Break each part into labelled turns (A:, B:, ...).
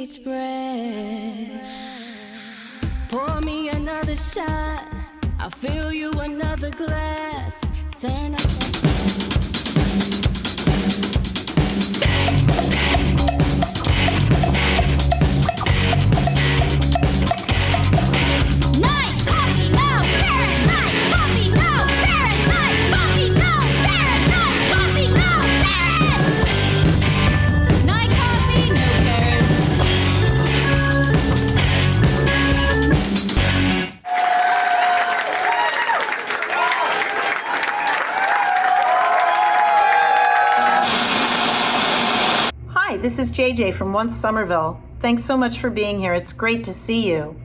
A: each breath. Pour me another shot, I'll fill you another glass. Turn up
B: This is JJ from Once Somerville. Thanks so much for being here. It's great to see you.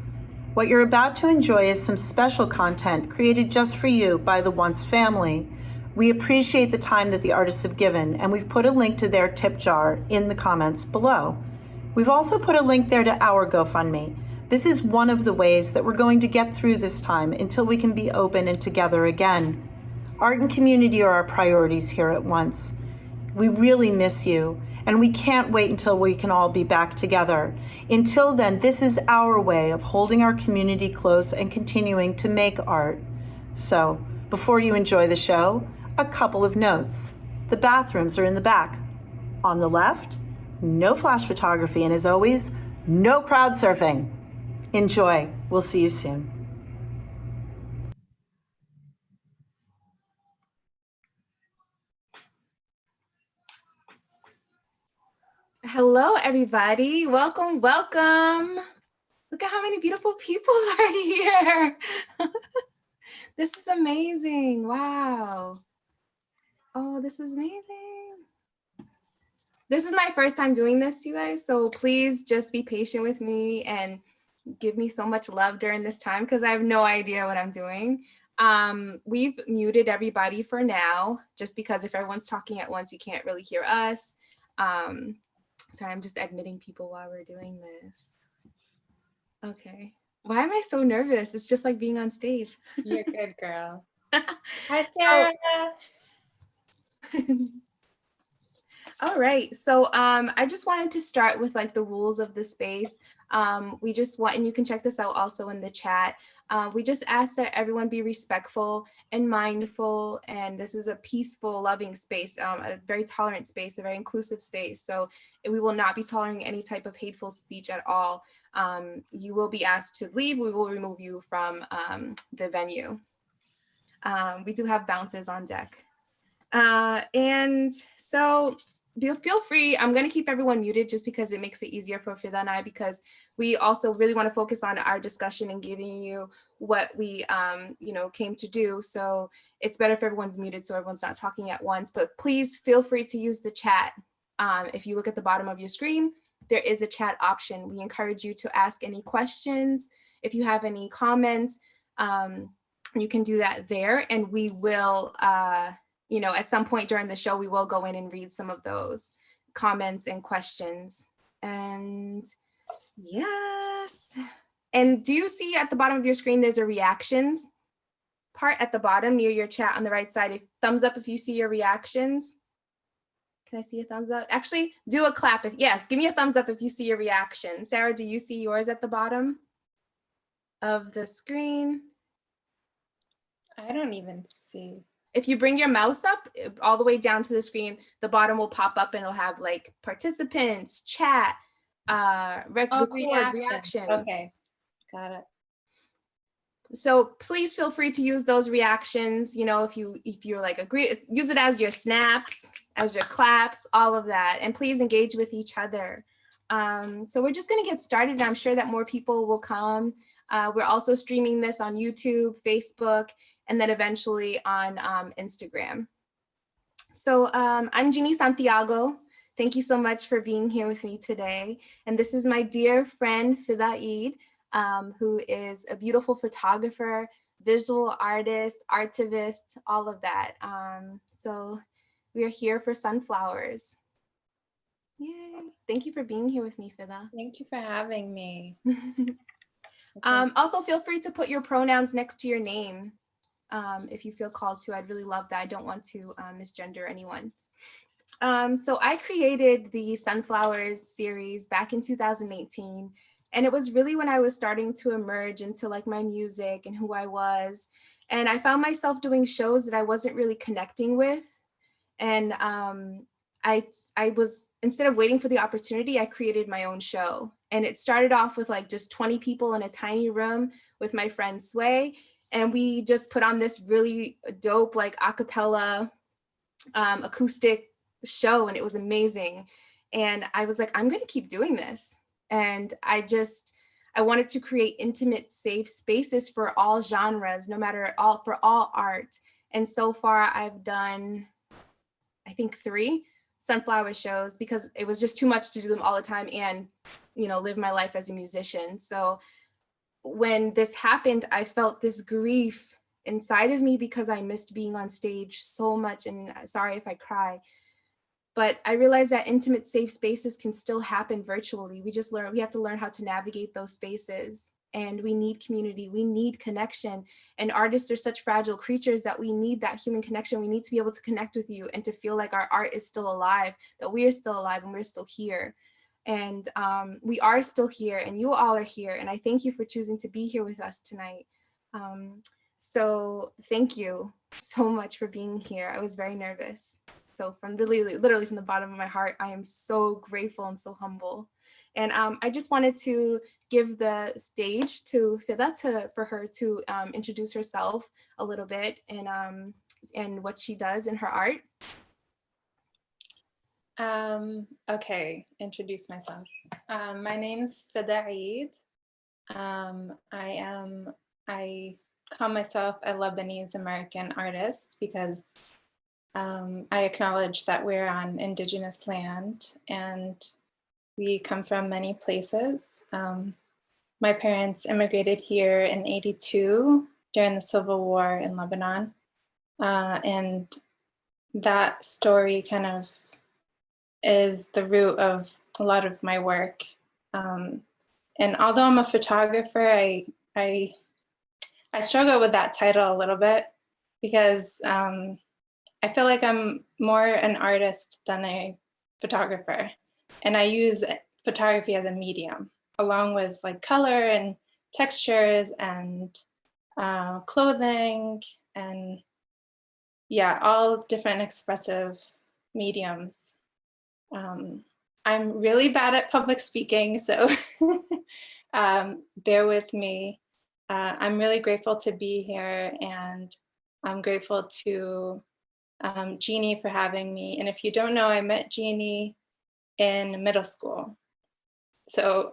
B: What you're about to enjoy is some special content created just for you by the Once family. We appreciate the time that the artists have given, and we've put a link to their tip jar in the comments below. We've also put a link there to our GoFundMe. This is one of the ways that we're going to get through this time until we can be open and together again. Art and community are our priorities here at Once. We really miss you. And we can't wait until we can all be back together. Until then, this is our way of holding our community close and continuing to make art. So, before you enjoy the show, a couple of notes. The bathrooms are in the back. On the left, no flash photography, and as always, no crowd surfing. Enjoy. We'll see you soon.
C: Hello, everybody. Welcome, welcome. Look at how many beautiful people are here. This is amazing. Wow. Oh, this is amazing. This is my first time doing this, you guys. So please just be patient with me and give me so much love during this time because I have no idea what I'm doing. We've muted everybody for now, just because if everyone's talking at once, you can't really hear us. Sorry, I'm just admitting people while we're doing this. Okay. Why am I so nervous? It's just like being on stage.
D: You're good, girl. Hi, Sarah.
C: All right. So I just wanted to start with like the rules of the space. We just want, and you can check this out also in the chat. We just ask that everyone be respectful and mindful, and this is a peaceful, loving space, a very tolerant space, a very inclusive space. So we will not be tolerating any type of hateful speech at all. You will be asked to leave. We will remove you from the venue. We do have bouncers on deck. And so feel free. I'm going to keep everyone muted just because it makes it easier for Feda and I, because we also really want to focus on our discussion and giving you what we came to do. So it's better if everyone's muted so everyone's not talking at once. But please feel free to use the chat. If you look at the bottom of your screen, there is a chat option. We encourage you to ask any questions. If you have any comments, you can do that there, and we will at some point during the show, we will go in and read some of those comments and questions. And yes. And do you see at the bottom of your screen, there's a reactions part at the bottom near your chat on the right side? Thumbs up if you see your reactions. Can I see a thumbs up? Actually, do a clap. Yes, give me a thumbs up if you see your reaction. Sarah, do you see yours at the bottom of the screen?
D: I don't even see.
C: If you bring your mouse up all the way down to the screen, the bottom will pop up and it'll have like participants, chat, record, reactions.
D: Okay, got it.
C: So please feel free to use those reactions. If you're like agree, use it as your snaps, as your claps, all of that. And please engage with each other. So we're just gonna get started. I'm sure that more people will come. We're also streaming this on YouTube, Facebook, and then eventually on Instagram. So I'm Genie Santiago. Thank you so much for being here with me today. And this is my dear friend, Feda, who is a beautiful photographer, visual artist, artivist, all of that. So we are here for sunflowers. Yay. Thank you for being here with me, Feda.
D: Thank you for having me.
C: Also, feel free to put your pronouns next to your name. If you feel called to. I'd really love that. I don't want to misgender anyone. So I created the Sunflowers series back in 2018. And it was really when I was starting to emerge into like my music and who I was. And I found myself doing shows that I wasn't really connecting with. And I was, instead of waiting for the opportunity, I created my own show. And it started off with like just 20 people in a tiny room with my friend Sway. And we just put on this really dope, like a cappella acoustic show, and it was amazing. And I was like, I'm going to keep doing this. And I wanted to create intimate, safe spaces for all genres, no matter for all art. And so far I've done, I think 3 Sunflower shows, because it was just too much to do them all the time and, live my life as a musician. So when this happened, I felt this grief inside of me because I missed being on stage so much. And sorry if I cry, but I realized that intimate, safe spaces can still happen virtually. We have to learn how to navigate those spaces. And we need community, we need connection. And artists are such fragile creatures that we need that human connection. We need to be able to connect with you and to feel like our art is still alive, that we are still alive and we're still here. And we are still here, and you all are here. And I thank you for choosing to be here with us tonight. So thank you so much for being here. I was very nervous. So from literally from the bottom of my heart, I am so grateful and so humble. And I just wanted to give the stage to Feda for her to introduce herself a little bit and what she does in her art.
D: Introduce myself. My name's Feda Eid. I call myself a Lebanese American artist because I acknowledge that we're on indigenous land and we come from many places. My parents immigrated here in '82 during the Civil War in Lebanon. And that story kind of is the root of a lot of my work. And although I'm a photographer, I struggle with that title a little bit because I feel like I'm more an artist than a photographer. And I use photography as a medium, along with like color and textures and clothing and all different expressive mediums. I'm really bad at public speaking, so bear with me. I'm really grateful to be here, and I'm grateful to Genie for having me. And if you don't know, I met Genie in middle school. So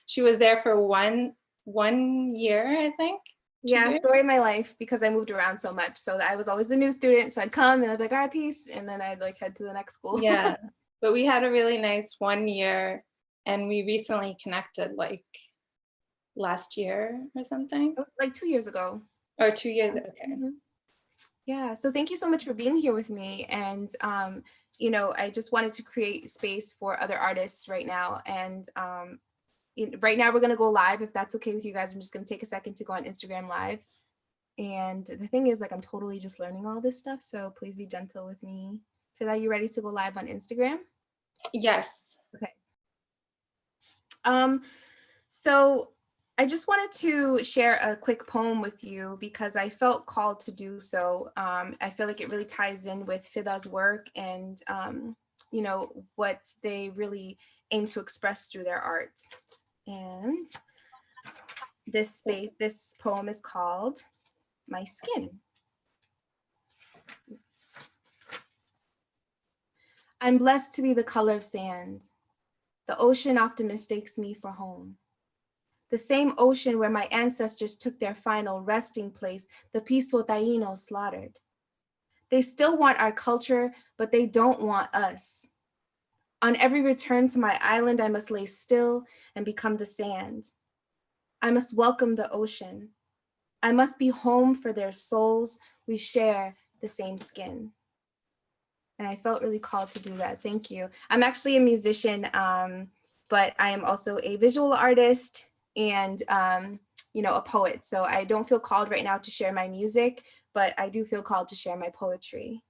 D: she was there for one year, I think.
C: Yeah, story of my life, because I moved around so much. So I was always the new student. So I'd come and I'd be like, all right, peace. And then I'd like head to the next school.
D: Yeah, but we had a really nice 1 year, and we recently connected like last year or something.
C: Like 2 years ago.
D: Or 2 years, okay.
C: Mm-hmm. Yeah, so thank you so much for being here with me. And, I just wanted to create space for other artists right now. And right now we're going to go live. If that's okay with you guys, I'm just going to take a second to go on Instagram Live. And the thing is, like, I'm totally just learning all this stuff. So please be gentle with me. Fida, you ready to go live on Instagram?
D: Yes.
C: Okay. So I just wanted to share a quick poem with you because I felt called to do so. I feel like it really ties in with Fida's work and, what they really aim to express through their art. And this poem is called My Skin. I'm blessed to be the color of sand. The ocean often mistakes me for home. The same ocean where my ancestors took their final resting place, the peaceful Taínos slaughtered. They still want our culture, but they don't want us. On every return to my island, I must lay still and become the sand. I must welcome the ocean. I must be home for their souls. We share the same skin. And I felt really called to do that. Thank you. I'm actually a musician, but I am also a visual artist and a poet. So I don't feel called right now to share my music, but I do feel called to share my poetry.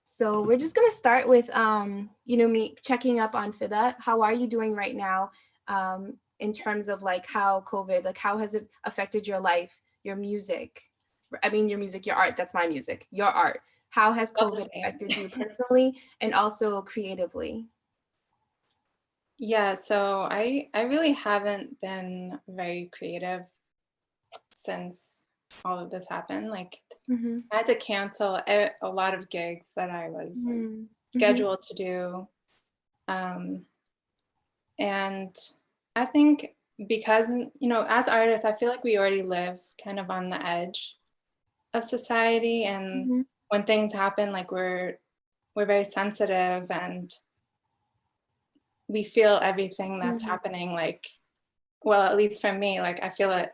C: So we're just gonna start with, me checking up on Fida. How are you doing right now, in terms of like how COVID, like how has it affected your life, your music? I mean, your music, your art. That's my music. Your art. How has COVID affected you personally and also creatively?
D: Yeah, so I really haven't been very creative since all of this happened. Like
C: Mm-hmm.
D: I had to cancel a lot of gigs that I was
C: Mm-hmm.
D: scheduled to do. Um, and I think because, as artists, I feel like we already live kind of on the edge of society. And
C: Mm-hmm.
D: when things happen, like we're very sensitive and we feel everything that's
C: Mm-hmm.
D: happening. Like, well, at least for me, like I feel it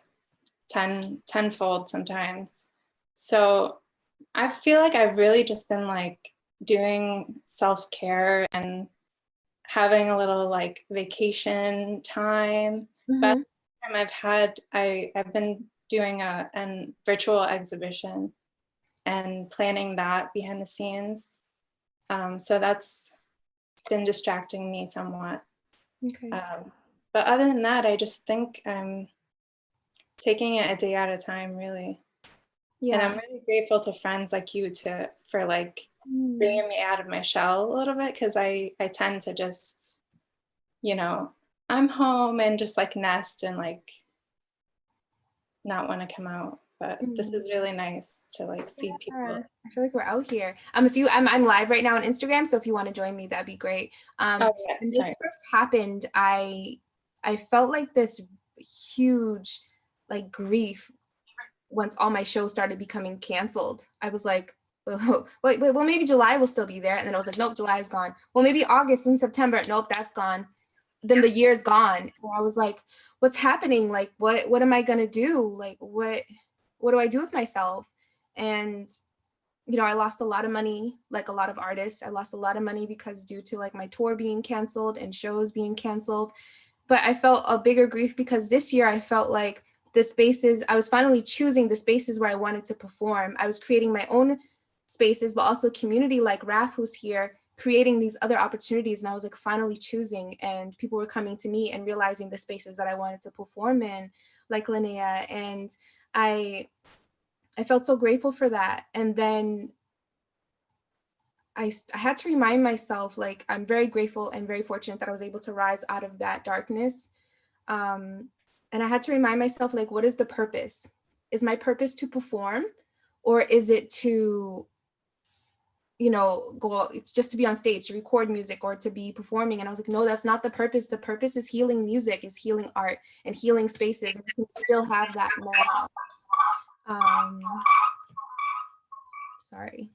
D: tenfold sometimes. So I feel like I've really just been like doing self-care and having a little like vacation time. But
C: Mm-hmm.
D: I've been doing a virtual exhibition and planning that behind the scenes. So that's been distracting me somewhat.
C: Okay.
D: But other than that, I just think I'm taking it a day at a time, really. And I'm
C: Yeah.
D: really grateful to friends like you for like
C: Mm.
D: bringing me out of my shell a little bit, because I tend to just, you know, I'm home and just like nest and like not want to come out. But this
C: Mm.
D: is really nice to like see
C: Yeah,
D: people.
C: I feel like we're out here. If you, I'm live right now on Instagram, so if you want to join me, that'd be great.
D: Oh yeah,
C: When
D: sorry.
C: this first happened, I felt like this huge like grief once all my shows started becoming canceled. I was like, oh, wait, well maybe July will still be there, and then I was like, nope, July is gone. Well, maybe August and September, nope, that's gone. Then the year's gone, and I was like, what's happening? Like, what am I gonna do? Like, what do I do with myself? And I lost a lot of money, like a lot of artists. I lost a lot of money because due to like my tour being canceled and shows being canceled. But I felt a bigger grief because this year I felt like I was finally choosing the spaces where I wanted to perform. I was creating my own spaces, but also community like Raf, who's here, creating these other opportunities. And I was like finally choosing, and people were coming to me and realizing the spaces that I wanted to perform in, like Linnea. And I I felt so grateful for that. And then I had to remind myself, like, I'm very grateful and very fortunate that I was able to rise out of that darkness. Um, and I had to remind myself, like, what is the purpose? Is my purpose to perform, or is it to, it's just to be on stage, to record music, or to be performing? And I was like, no, that's not the purpose. The purpose is healing music, is healing art and healing spaces. And we can still have that now. Sorry.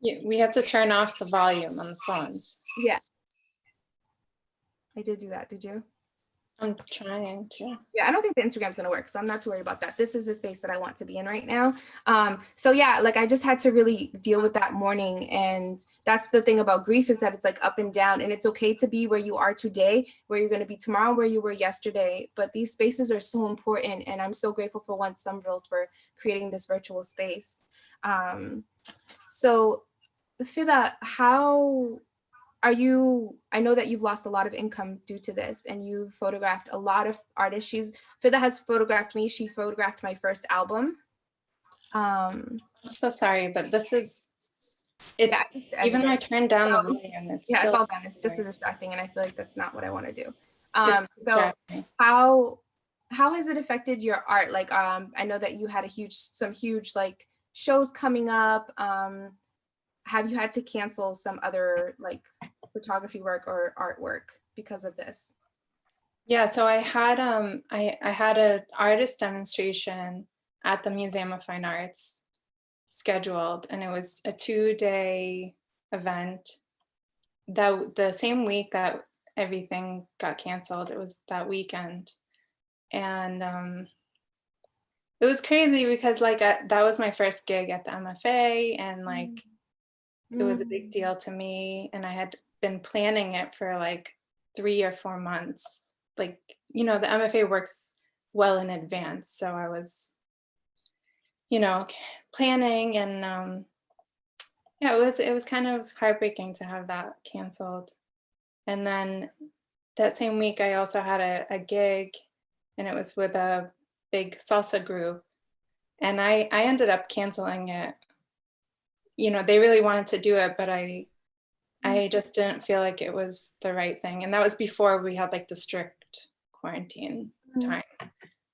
D: Yeah, we have to turn off the volume on the phones.
C: Yeah, I did do that. Did you?
D: I'm trying to.
C: Yeah, I don't think the Instagram's gonna work, so I'm not too worried about that. This is the space that I want to be in right now. So yeah, like I just had to really deal with that morning, and that's the thing about grief, is that it's like up and down, and it's okay to be where you are today, where you're gonna be tomorrow, where you were yesterday. But these spaces are so important, and I'm so grateful for Once Somerville for creating this virtual space. So Fida, I know that you've lost a lot of income due to this, and you've photographed a lot of artists. Fida has photographed me. She photographed my first album.
D: I'm so sorry, but it's
C: Yeah,
D: even though I turned down the volume, it's
C: yeah,
D: still,
C: it's all done. It's just as distracting, and I feel like that's not what I want to do.
D: it's
C: So
D: distracting.
C: how has it affected your art? Like, I know that you had some huge like shows coming up. Have you had to cancel some other like photography work or artwork because of this?
D: Yeah, so I had an artist demonstration at the Museum of Fine Arts scheduled, and it was a 2-day event. That the same week that everything got canceled, it was that weekend. And it was crazy because like that was my first gig at the MFA, and like it was a big deal to me, and I had been planning it for like 3 or 4 months. Like, the MFA works well in advance, so I was, planning, and Yeah, it was kind of heartbreaking to have that canceled. And then that same week, I also had a gig, and it was with a big salsa group. And I ended up canceling it. You know, they really wanted to do it, but I just didn't feel like it was the right thing. And that was before we had like the strict quarantine time.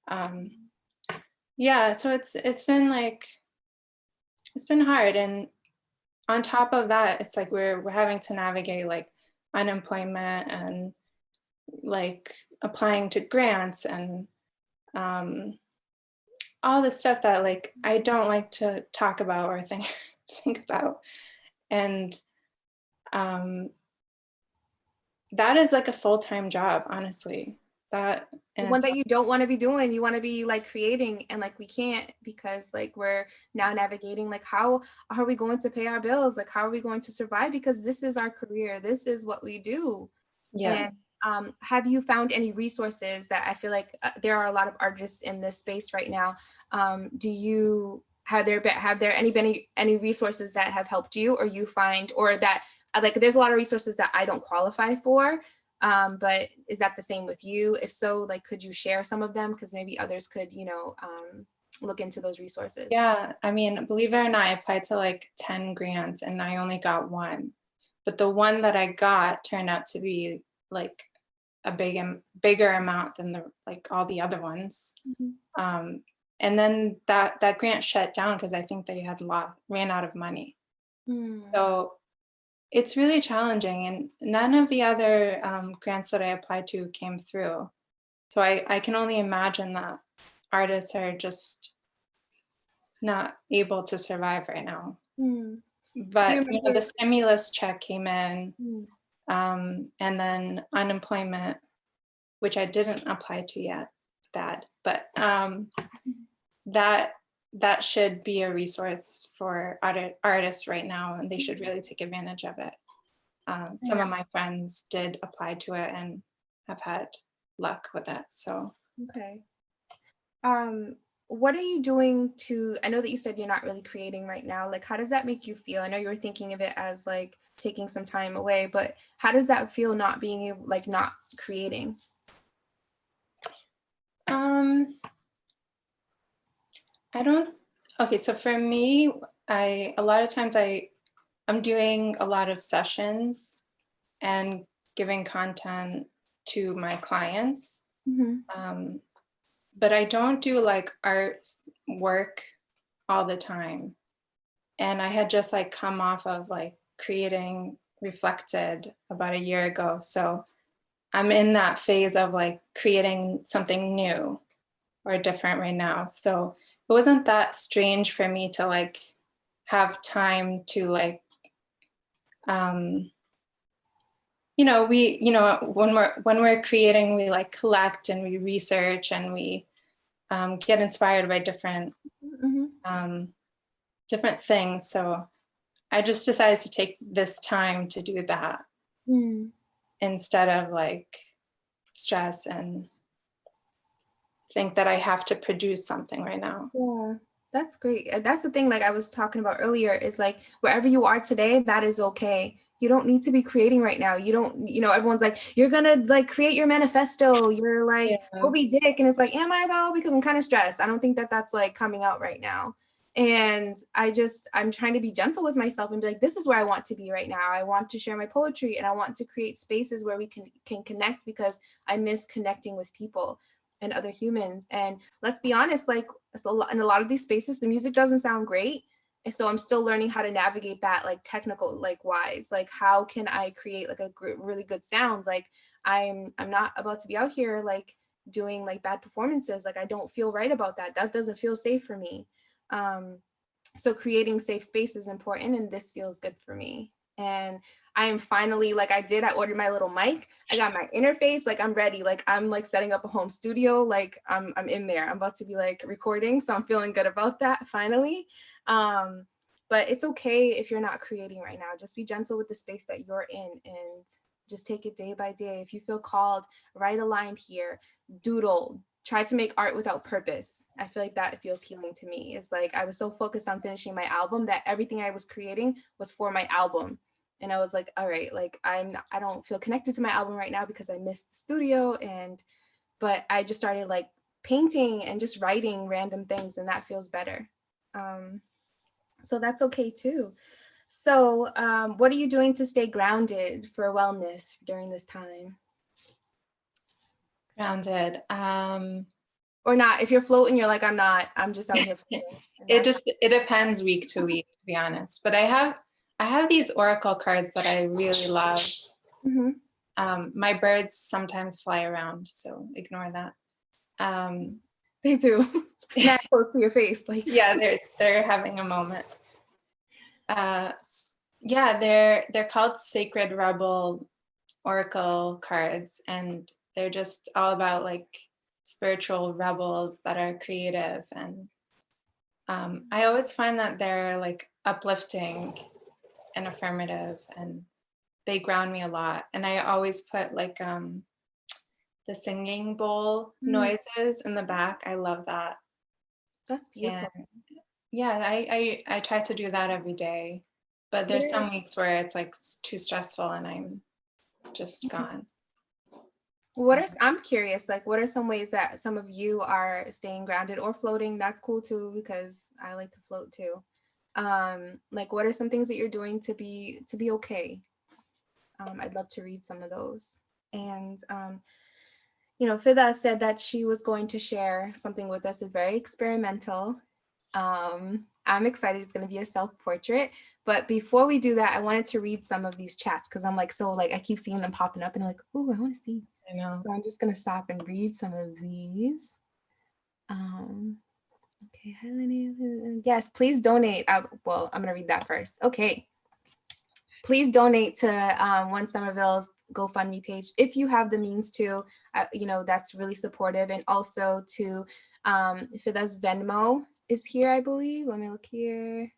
D: Um, yeah, so it's been like, it's been hard. And on top of that, it's like we're having to navigate like unemployment and like applying to grants and all the stuff that like I don't like to talk about or think think about. And that is like a full-time job, honestly. That
C: The
D: and
C: one
D: it's
C: that you don't want to be doing, you want to be like creating, and like we can't because like we're now navigating like how are we going to pay our bills? Like how are we going to survive? Because this is our career. This is what we do.
D: yeah.
C: And have you found any resources that I feel like there are a lot of artists in this space right now? Do you have there been any resources that have helped you, or you find, or that like there's a lot of resources that I don't qualify for, but is that the same with you? If so, like could you share some of them, because maybe others could, you know, look into those resources.
D: Yeah, I mean, believe it or not, I applied to like 10 grants and I only got one. But the one that I got turned out to be like a bigger amount than the like all the other ones. And then that grant shut down because I think they had ran out of money. So it's really challenging, and none of the other grants that I applied to came through. So I can only imagine that artists are just not able to survive right now. But you know, the stimulus check came in, and then unemployment, which I didn't apply to yet, but that should be a resource for artists right now, and they should really take advantage of it. Some of my friends did apply to it and have had luck with it. So
C: Okay. What are you doing to, I know that you said you're not really creating right now. Like, how does that make you feel? I know you were thinking of it as like taking some time away, but how does that feel not being able, like not creating?
D: I don't, okay, so for me, a lot of times I'm doing a lot of sessions and giving content to my clients. But I don't do like art work all the time. And I had just like come off of like creating Reflected about a year ago. So I'm in that phase of like creating something new or different right now. So it wasn't that strange for me to like have time to like, you know, when we're creating, we like collect and we research and we get inspired by different different things. So I just decided to take this time to do that instead of like stress and think that I have to produce something right now.
C: Yeah, that's great. That's the thing, like I was talking about earlier, is like wherever you are today, that is okay. You don't need to be creating right now. You don't, you know, everyone's like, you're gonna like create your manifesto. You're like, Moby Dick. And it's like, am I though? Because I'm kind of stressed. I don't think that that's like coming out right now. And I'm trying to be gentle with myself and be like, this is where I want to be right now. I want to share my poetry and I want to create spaces where we can connect, because I miss connecting with people and other humans. And let's be honest, like in a lot of these spaces, the music doesn't sound great. And so I'm still learning how to navigate that, like technical, like wise, like how can I create like a really good sound? Like I'm not about to be out here like doing like bad performances. Like I don't feel right about that. That doesn't feel safe for me. So creating safe space is important, and this feels good for me. And I am finally, like I ordered my little mic. I got my interface, like I'm ready. Like I'm like setting up a home studio. Like I'm in there. I'm about to be like recording. So I'm feeling good about that finally. But it's okay if you're not creating right now. Just be gentle with the space that you're in and just take it day by day. If you feel called, write a line here, doodle, try to make art without purpose. I feel like that feels healing to me. It's like I was so focused on finishing my album that everything I was creating was for my album. And I was like, all right, like I don't feel connected to my album right now because I missed the studio. But I just started like painting and just writing random things, and that feels better. So that's okay too. So what are you doing to stay grounded for wellness during this time?
D: Grounded.
C: Or not, if you're floating, you're like, I'm just out here floating.
D: It depends week to week, to be honest. But I have these oracle cards that I really love.
C: Mm-hmm.
D: My birds sometimes fly around, so ignore that.
C: They do. Not close to your face, like
D: yeah, they're having a moment. Yeah, they're called Sacred Rebel oracle cards, and they're just all about like spiritual rebels that are creative. And I always find that they're like uplifting and affirmative, and they ground me a lot. And I always put like the singing bowl noises in the back. I love that.
C: That's beautiful.
D: And yeah, I try to do that every day, but there's some weeks where it's like too stressful and I'm just gone.
C: I'm curious, like, what are some ways that some of you are staying grounded or floating? That's cool too, because I like to float too. Like, what are some things that you're doing to be okay? I'd love to read some of those. And you know, Feda said that she was going to share something with us. It's very experimental. I'm excited. It's going to be a self-portrait. But before we do that, I wanted to read some of these chats because I'm like, so like I keep seeing them popping up and I'm like, oh, I want to see.
D: I know.
C: So I'm just going to stop and read some of these. Okay. Yes, please donate. Well, I'm going to read that first. Okay. Please donate to One Somerville's GoFundMe page if you have the means to. You know, that's really supportive. And also to Feda's Venmo is here, I believe. Let me look here.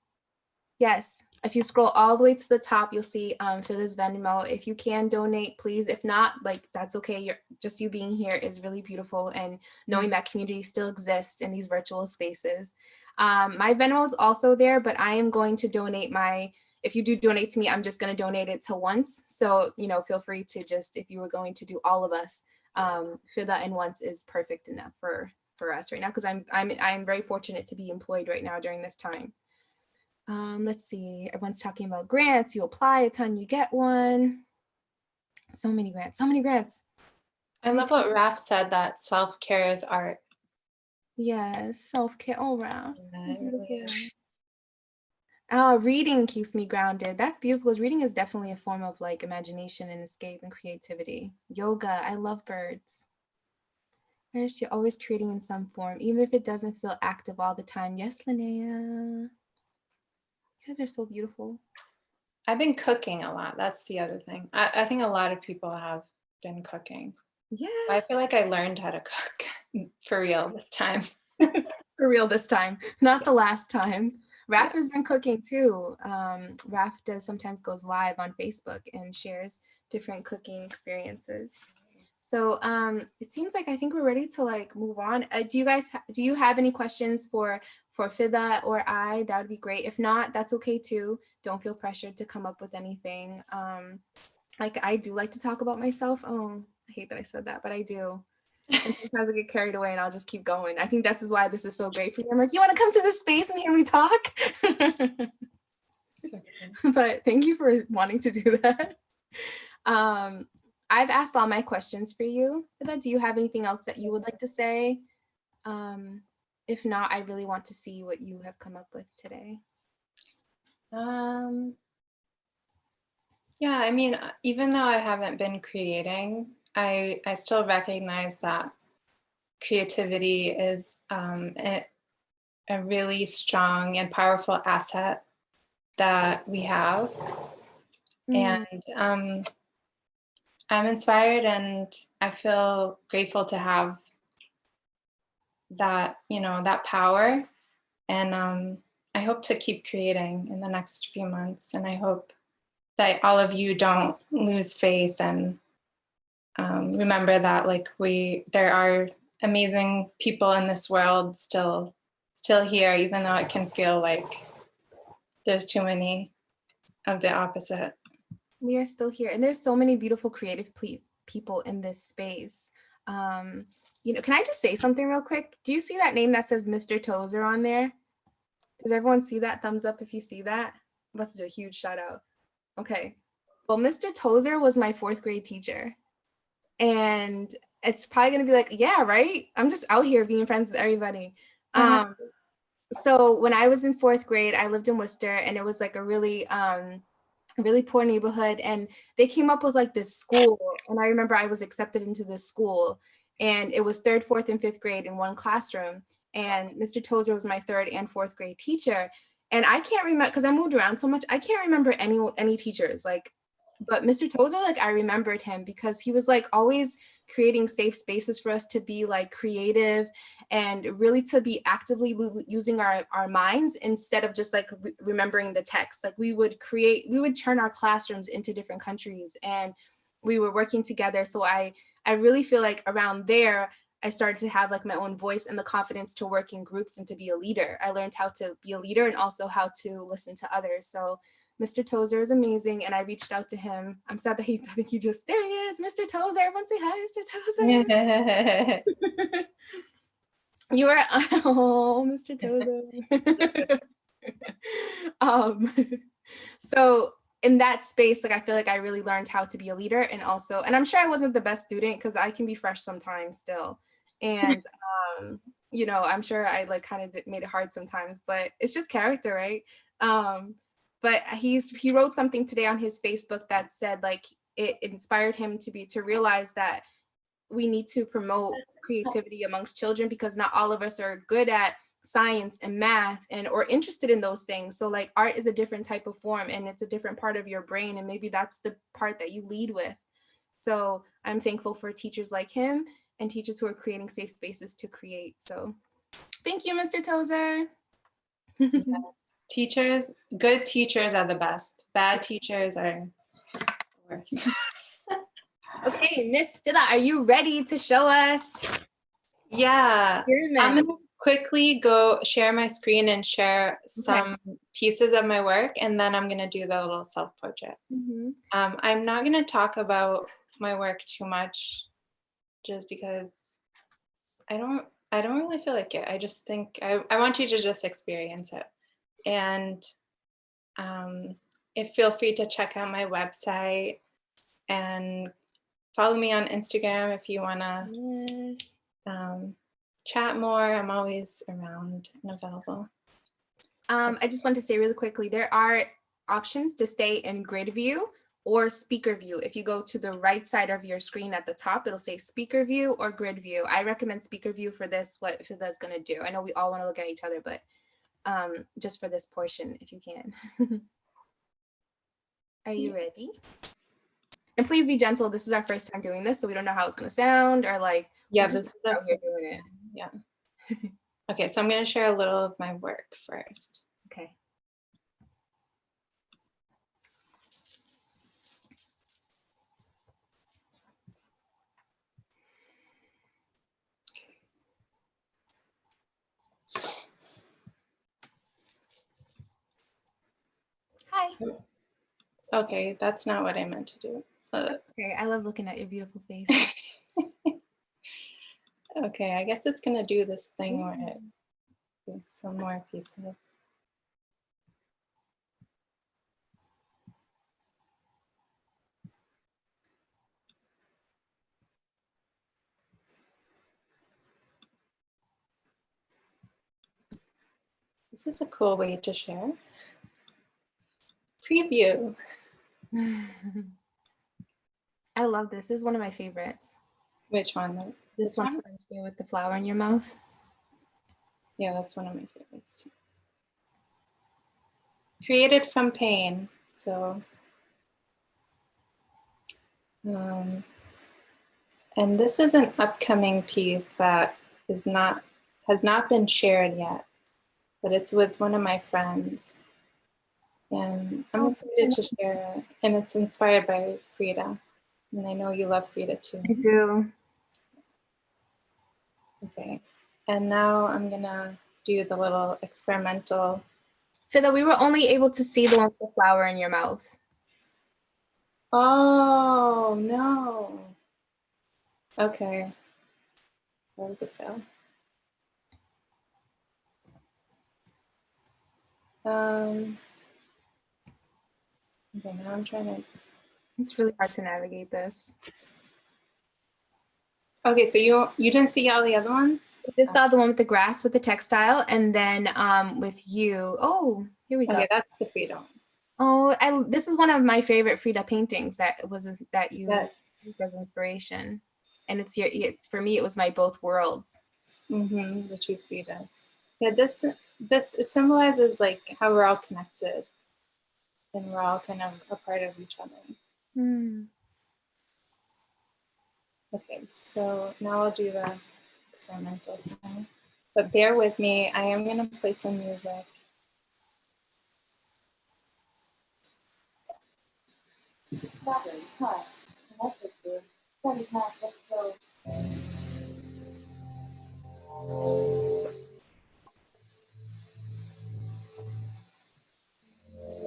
C: Yes, if you scroll all the way to the top, you'll see Feda's Venmo. If you can donate, please. If not, like, that's okay. Just you being here is really beautiful, and knowing that community still exists in these virtual spaces. My Venmo is also there, but I am going to donate if you do donate to me, I'm just going to donate it to Once. So, you know, feel free to just, if you were going to do all of us, Feda and Once is perfect enough for us right now, because I'm very fortunate to be employed right now during this time. Let's see, everyone's talking about grants. You apply a ton, you get one. So many grants.
D: I love what Raf said, that self-care is art.
C: Yes, self-care. Oh, Raf.
D: Yeah,
C: reading keeps me grounded. That's beautiful, because reading is definitely a form of like imagination and escape and creativity. Yoga, I love birds. You're always creating in some form, even if it doesn't feel active all the time. Yes, Linnea. You guys are so beautiful.
D: I've been cooking a lot. That's the other thing. I think a lot of people have been cooking.
C: Yeah.
D: I feel like I learned how to cook for real this time.
C: For real this time, not the last time. Raf has been cooking too. Raf sometimes goes live on Facebook and shares different cooking experiences. So it seems like I think we're ready to like move on. Do you have any questions for Fida or I? That would be great. If not, that's okay too. Don't feel pressured to come up with anything. Like, I do like to talk about myself. Oh, I hate that I said that, but I do. And sometimes I get carried away and I'll just keep going. I think this is why this is so great for me. I'm like, you want to come to this space and hear me talk? But thank you for wanting to do that. I've asked all my questions for you. Fida, do you have anything else that you would like to say? If not, I really want to see what you have come up with today.
D: Yeah, I mean, even though I haven't been creating, I still recognize that creativity is a really strong and powerful asset that we have. And I'm inspired, and I feel grateful to have that, that power. And I hope to keep creating in the next few months. And I hope that all of you don't lose faith, and remember that like there are amazing people in this world still here, even though it can feel like there's too many of the opposite.
C: We are still here, and there's so many beautiful creative people in this space. You know, can I just say something real quick? Do you see that name that says Mr. Tozer on there? Does everyone see that? Thumbs up if you see that. I'm about to do a huge shout out. Okay. Well, Mr. Tozer was my 4th grade teacher. And it's probably going to be like, yeah, right? I'm just out here being friends with everybody. So when I was in 4th grade, I lived in Worcester, and it was like a really poor neighborhood, and they came up with like this school, and I remember I was accepted into this school, and it was 3rd, 4th, and 5th grade in one classroom, and Mr. Tozer was my 3rd and 4th grade teacher, and I can't remember, because I moved around so much, I can't remember any teachers, like, but Mr. Tozer, like, I remembered him because he was like always creating safe spaces for us to be like creative and really to be actively using our minds instead of just like remembering the text. Like we would turn our classrooms into different countries, and we were working together. So I really feel like around there, I started to have like my own voice and the confidence to work in groups and to be a leader. I learned how to be a leader and also how to listen to others. So Mr. Tozer is amazing, and I reached out to him. I'm sad that I think he just, there he is, Mr. Tozer. Everyone say hi, Mr. Tozer. You are, oh, Mr. Tozer. So in that space, like I feel like I really learned how to be a leader, and also, and I'm sure I wasn't the best student because I can be fresh sometimes still. And you know, I'm sure I like kind of made it hard sometimes, but it's just character, right? But he wrote something today on his Facebook that said like it inspired him to realize that we need to promote creativity amongst children because not all of us are good at science and math or interested in those things. So like art is a different type of form, and it's a different part of your brain, and maybe that's the part that you lead with. So I'm thankful for teachers like him and teachers who are creating safe spaces to create. So thank you, Mr. Tozer.
D: Yes. Good teachers are the best. Bad teachers are worse.
C: Okay, Miss Feda, are you ready to show us?
D: Yeah, I'm gonna quickly go share my screen and share some pieces of my work, and then I'm gonna do the little self-portrait. I'm not gonna talk about my work too much, just because I don't really feel like it. I just think I want you to just experience it. And feel free to check out my website and follow me on Instagram if you wanna chat more. I'm always around and available.
C: I just want to say really quickly, there are options to stay in grid view or speaker view. If you go to the right side of your screen at the top, it'll say speaker view or grid view. I recommend speaker view for this, what Fida's gonna do. I know we all wanna look at each other, but just for this portion, if you can. Are you ready? And please be gentle. This is our first time doing this, so we don't know how it's gonna sound or like,
D: yeah, this is
C: how you're doing it.
D: Yeah. Okay, so I'm gonna share a little of my work first.
C: Okay. Hi.
D: Okay, that's not what I meant to do.
C: Okay, I love looking at your beautiful face.
D: Okay, I guess it's gonna do this thing where it gives some more pieces. This is a cool way to share. Preview.
C: I love this. This is one of my favorites.
D: Which one?
C: This one with the flower in your mouth.
D: Yeah, that's one of my favorites too. Created from pain. So, and this is an upcoming piece that has not been shared yet, but it's with one of my friends. And I'm excited to share it. And it's inspired by Feda. And I know you love Feda too.
C: I do.
D: Okay. And now I'm gonna do the little experimental.
C: Feda, we were only able to see the one with the flower in your mouth.
D: Oh, no. Okay. That was a fail. Okay, now I'm trying to.
C: It's really hard to navigate this.
D: Okay, so you didn't see all the other ones?
C: I just saw the one with the grass with the textile, and then with you. Oh, here we go.
D: Okay, that's the Feda one.
C: Oh, this is one of my favorite Frida paintings that you
D: Yes.
C: used as inspiration, and it's for me. It was my both worlds.
D: Mm-hmm, the two Fedas. Yeah, this symbolizes like how we're all connected, and we're all kind of a part of each other.
C: Hmm.
D: Okay, so now I'll do the experimental thing. But bear with me, I am gonna play some music.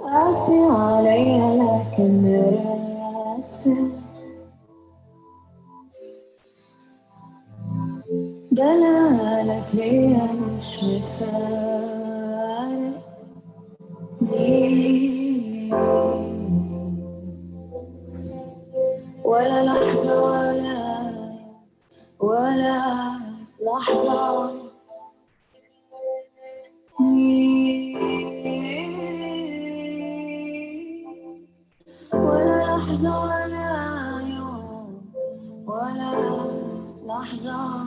A: قاسي عليا لكن راسي دلالك ليا مش مفارقني ولا لحظة ولا لحظة ولا لحظة ولا يوم ولا لحظة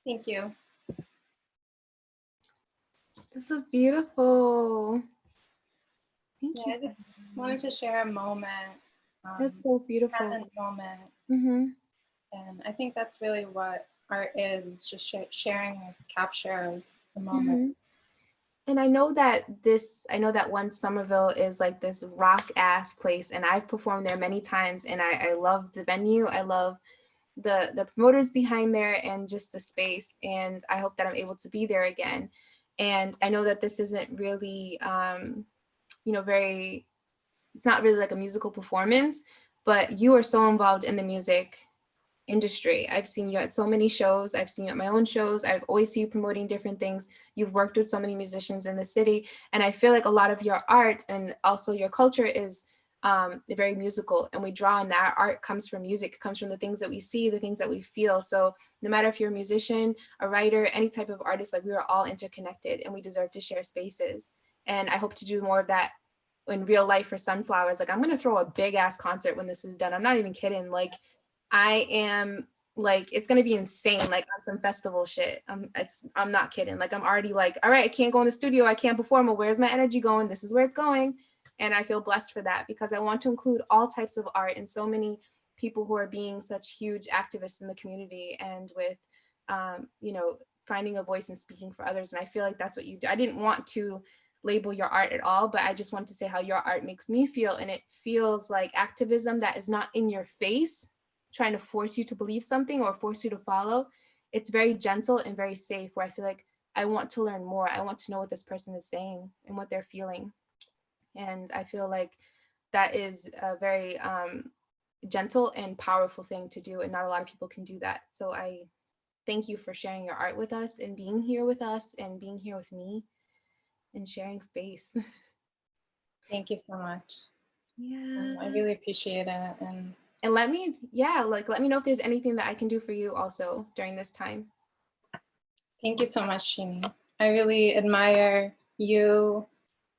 D: Thank you.
C: This is beautiful. Thank
D: Yeah,
C: you.
D: I just wanted to share a moment.
C: That's so beautiful.
D: Present moment.
C: Mm-hmm.
D: And I think that's really what art is just sharing a capture of the moment.
C: Mm-hmm. And I know that One Somerville is like this rock ass place, and I've performed there many times, and I love the venue. I love the promoters behind there and just the space, and I hope that I'm able to be there again. And I know that this isn't really it's not really like a musical performance, but you are so involved in the music industry. I've seen you at so many shows. I've seen you at my own shows. I've always seen you promoting different things. You've worked with so many musicians in the city. And I feel like a lot of your art and also your culture is very musical, and we draw on that. Art comes from music, it comes from the things that we see, the things that we feel. So no matter if you're a musician, a writer, any type of artist, like we are all interconnected and we deserve to share spaces. And I hope to do more of that in real life for Sunflowers. Like I'm going to throw a big ass concert when this is done. I'm not even kidding. Like I am like, it's gonna be insane, like on some festival shit. I'm not kidding. Like I'm already like, all right, I can't go in the studio, I can't perform. Well, where's my energy going? This is where it's going. And I feel blessed for that because I want to include all types of art and so many people who are being such huge activists in the community and with, finding a voice and speaking for others. And I feel like that's what you do. I didn't want to label your art at all, but I just want to say how your art makes me feel. And it feels like activism that is not in your face, trying to force you to believe something or force you to follow. it's very gentle and very safe, where I feel like I want to learn more. I want to know what this person is saying and what they're feeling. And I feel like that is a very gentle and powerful thing to do, and not a lot of people can do that. So I thank you for sharing your art with us and being here with us and being here with me and sharing space.
D: Thank you so much.
C: Yeah.
D: I really appreciate it.
C: And let me know if there's anything that I can do for you also during this time.
D: Thank you so much, Genie. I really admire you,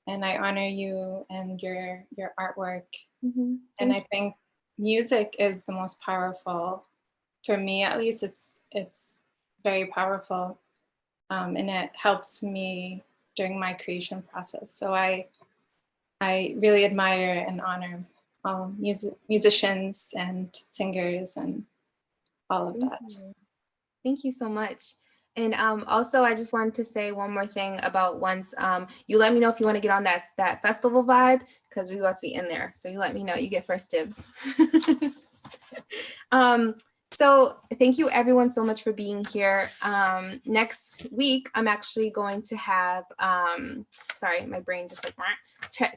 D: and I honor you and your artwork.
C: Mm-hmm.
D: And I think music is the most powerful. For me, at least, it's very powerful, and it helps me during my creation process. So I really admire and honor all musicians and singers and all of that.
C: Thank you so much. And also, I just wanted to say one more thing about once you let me know if you want to get on that festival vibe, because we want to be in there. So you let me know. You get first dibs. So thank you everyone so much for being here. Next week, I'm actually going to have, sorry, my brain just like,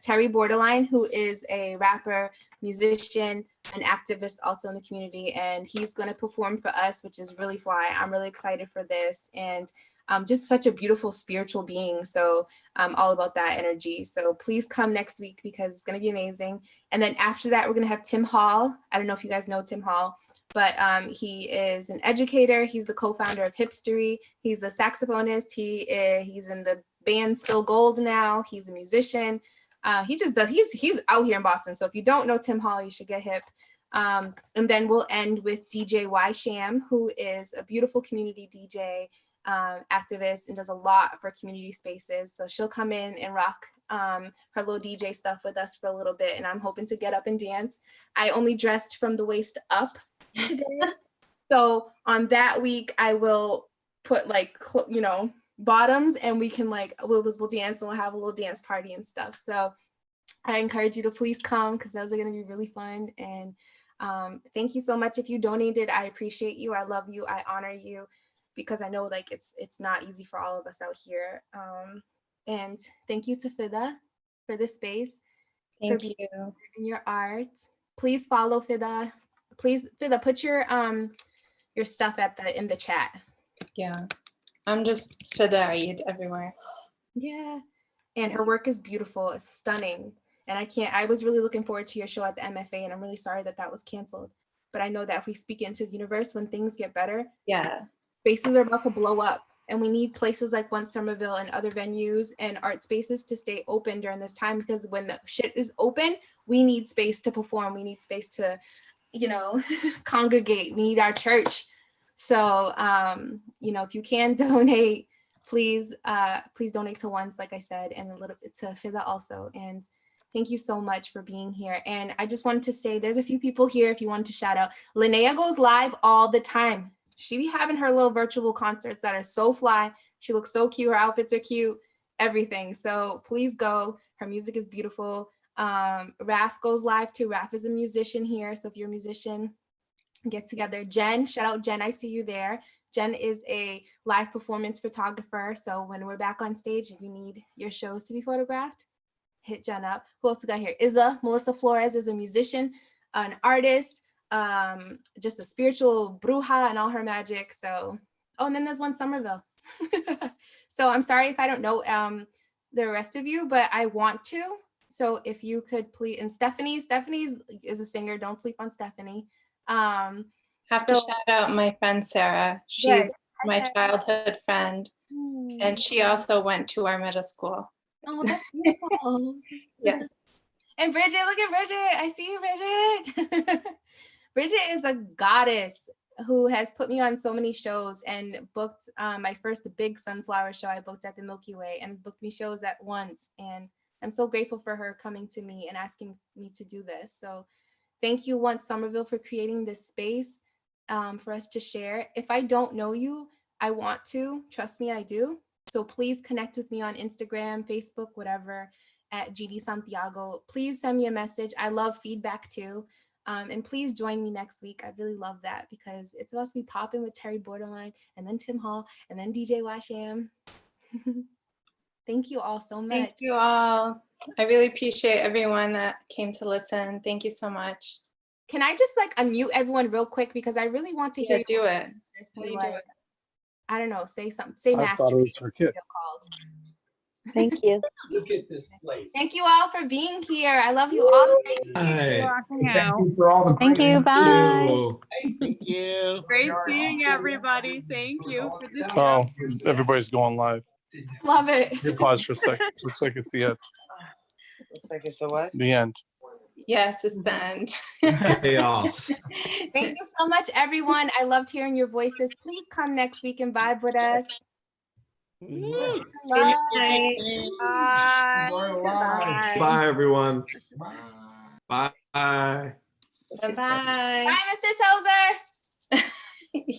C: Terry Borderline, who is a rapper, musician, an activist also in the community, and he's going to perform for us, which is really fly. I'm really excited for this, and just such a beautiful spiritual being. So I'm all about that energy. So please come next week because it's going to be amazing. And then after that, we're going to have Tim Hall. I don't know if you guys know Tim Hall, but he is an educator. He's the co-founder of Hipstery. He's a saxophonist. He's in the band Still Gold now. He's a musician. He just does, he's out here in Boston. So if you don't know Tim Hall, you should get hip. And then we'll end with DJ Y Sham, who is a beautiful community DJ, activist, and does a lot for community spaces. So she'll come in and rock her little DJ stuff with us for a little bit. And I'm hoping to get up and dance. I only dressed from the waist up today. So on that week, I will put like, bottoms, and we can we'll dance, and we'll have a little dance party and stuff. So I encourage you to please come, because those are going to be really fun. And thank you so much. If you donated, I appreciate you. I love you. I honor you, because I know it's not easy for all of us out here. And thank you to Feda for this space.
D: Thank you.
C: And your art. Please follow Feda. Please, Feda, put your stuff in the chat.
D: Yeah, I'm just Feda everywhere.
C: Yeah, and her work is beautiful. It's stunning. And I was really looking forward to your show at the MFA, and I'm really sorry that was canceled. But I know that if we speak into the universe, when things get better,
D: yeah,
C: spaces are about to blow up. And we need places like Once Somerville and other venues and art spaces to stay open during this time, because when the shit is open, we need space to perform. We need space to, congregate. We need our church. So, if you can donate, please donate to Once, like I said, and a little bit to Feda also. And thank you so much for being here. And I just wanted to say, there's a few people here if you wanted to shout out. Linnea goes live all the time. She be having her little virtual concerts that are so fly. She looks so cute. Her outfits are cute, everything. So please go. Her music is beautiful. Raf goes live too. Raf is a musician here. So if you're a musician, get together. Jen, shout out Jen. I see you there. Jen is a live performance photographer. So when we're back on stage, if you need your shows to be photographed, hit Jen up. Who else we got here? Melissa Flores is a musician, an artist, just a spiritual bruja and all her magic. So, and then there's One Somerville. So I'm sorry if I don't know the rest of you, but I want to. So if you could please, and Stephanie is a singer. Don't sleep on Stephanie.
D: Have to shout out my friend Sarah. She's my childhood friend, and she also went to our middle school.
C: Oh, that's beautiful.
D: Yes.
C: And Bridget, look at Bridget. I see you, Bridget. Bridget is a goddess who has put me on so many shows and booked my first big sunflower show I booked at the Milky Way, and has booked me shows at Once. And I'm so grateful for her coming to me and asking me to do this. So thank you, Once Somerville, for creating this space for us to share. If I don't know you, I want to. Trust me, I do. So please connect with me on Instagram, Facebook, whatever, at Genie Santiago. Please send me a message. I love feedback too. And please join me next week. I really love that because it's about to be popping with Terry Borderline and then Tim Hall and then DJ Washam. Thank you all so much.
D: Thank you all. I really appreciate everyone that came to listen. Thank you so much.
C: Can I just like unmute everyone real quick because I really want to hear you
D: do it.
C: just
D: How
C: be
D: do you
C: like,
D: do it?
C: I don't know, say something, say
E: I thought it
C: master.
E: was for kids.
F: Thank you.
G: Look at this place.
C: Thank you all for being here. I love you all.
H: Hi.
G: Thank you for all the
F: Thank you. Bye.
H: Thank you.
I: Great seeing everybody. Thank you for this.
E: Oh, everybody's going live.
C: Love it.
E: Here, pause for a sec. Looks like it's the end.
J: Looks like it's a what?
E: The end.
D: Yes, it's the end.
H: Chaos.
C: Thank you so much, everyone. I loved hearing your voices. Please come next week and vibe with us. Love.
I: Bye.
G: Bye.
H: Bye, everyone.
G: Bye.
H: Bye.
D: Bye.
C: Bye, Mr. Tozer.